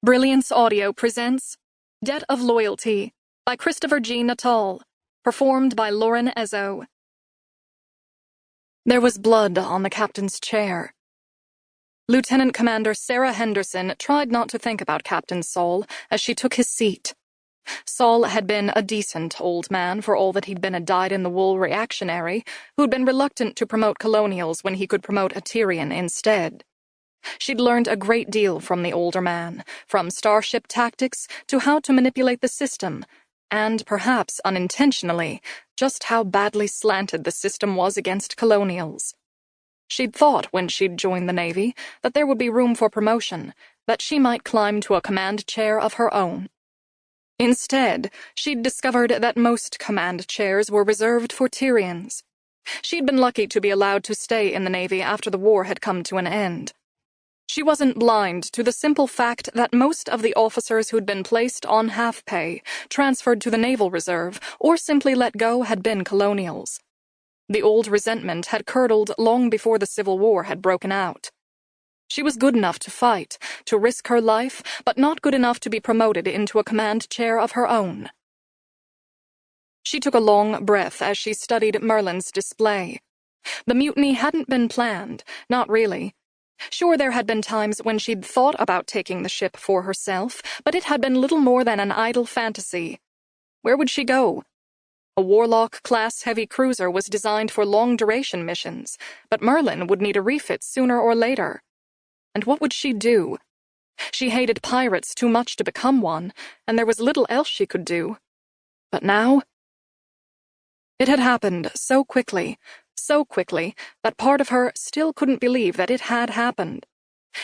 Brilliance Audio presents Debt of Loyalty by Christopher G. Nuttall, performed by Lauren Ezzo. There was blood on the captain's chair. Lieutenant Commander Sarah Henderson tried not to think about Captain Saul as she took his seat. Saul had been a decent old man for all that he'd been a dyed-in-the-wool reactionary who'd been reluctant to promote colonials when he could promote a Tyrian instead. She'd learned a great deal from the older man, from starship tactics to how to manipulate the system, and perhaps unintentionally, just how badly slanted the system was against colonials. She'd thought when she'd joined the Navy that there would be room for promotion, that she might climb to a command chair of her own. Instead, she'd discovered that most command chairs were reserved for Tyrians. She'd been lucky to be allowed to stay in the Navy after the war had come to an end. She wasn't blind to the simple fact that most of the officers who'd been placed on half-pay, transferred to the Naval Reserve, or simply let go had been colonials. The old resentment had curdled long before the Civil War had broken out. She was good enough to fight, to risk her life, but not good enough to be promoted into a command chair of her own. She took a long breath as she studied Merlin's display. The mutiny hadn't been planned, not really. Sure, there had been times when she'd thought about taking the ship for herself, but it had been little more than an idle fantasy. Where would she go? A Warlock-class heavy cruiser was designed for long-duration missions, but Merlin would need a refit sooner or later. And what would she do? She hated pirates too much to become one, and there was little else she could do. But now? It had happened so quickly that part of her still couldn't believe that it had happened.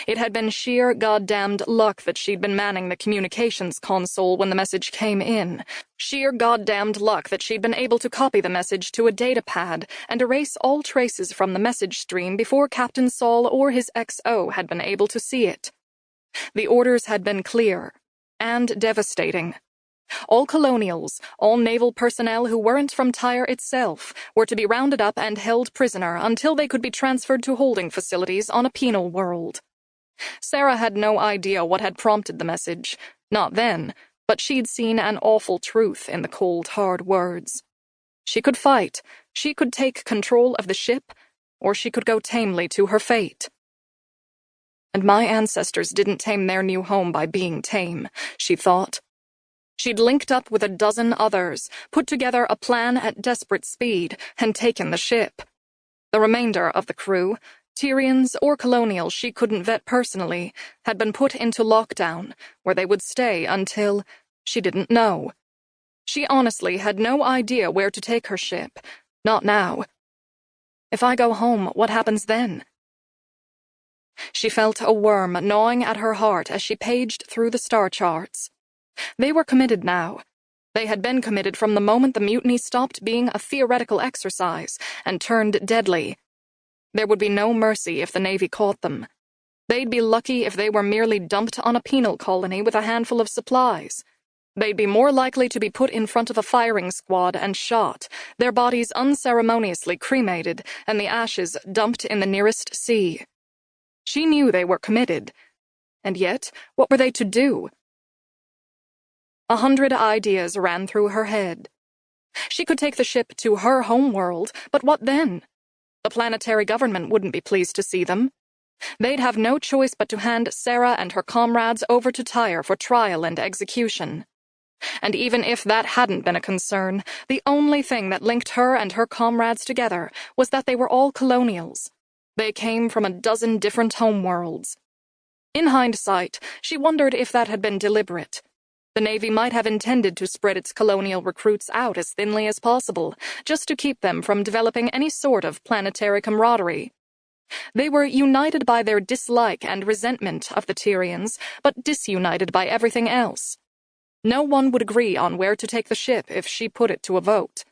It had been sheer goddamned luck that she'd been manning the communications console when the message came in. Sheer goddamned luck that she'd been able to copy the message to a datapad and erase all traces from the message stream before Captain Saul or his XO had been able to see it. The orders had been clear and devastating. All colonials, all naval personnel who weren't from Tyre itself, were to be rounded up and held prisoner until they could be transferred to holding facilities on a penal world. Sarah had no idea what had prompted the message, not then, but she'd seen an awful truth in the cold, hard words. She could fight, she could take control of the ship, or she could go tamely to her fate. And my ancestors didn't tame their new home by being tame, she thought. She'd linked up with a dozen others, put together a plan at desperate speed, and taken the ship. The remainder of the crew, Tyrians or colonials she couldn't vet personally, had been put into lockdown, where they would stay until she didn't know. She honestly had no idea where to take her ship. Not now. If I go home, what happens then? She felt a worm gnawing at her heart as she paged through the star charts. They were committed now. They had been committed from the moment the mutiny stopped being a theoretical exercise and turned deadly. There would be no mercy if the Navy caught them. They'd be lucky if they were merely dumped on a penal colony with a handful of supplies. They'd be more likely to be put in front of a firing squad and shot, their bodies unceremoniously cremated, and the ashes dumped in the nearest sea. She knew they were committed. And yet, what were they to do? 100 ideas ran through her head. She could take the ship to her homeworld, but what then? The planetary government wouldn't be pleased to see them. They'd have no choice but to hand Sarah and her comrades over to Tyre for trial and execution. And even if that hadn't been a concern, the only thing that linked her and her comrades together was that they were all colonials. They came from a dozen different homeworlds. In hindsight, she wondered if that had been deliberate. The Navy might have intended to spread its colonial recruits out as thinly as possible, just to keep them from developing any sort of planetary camaraderie. They were united by their dislike and resentment of the Tyrians, but disunited by everything else. No one would agree on where to take the ship if she put it to a vote.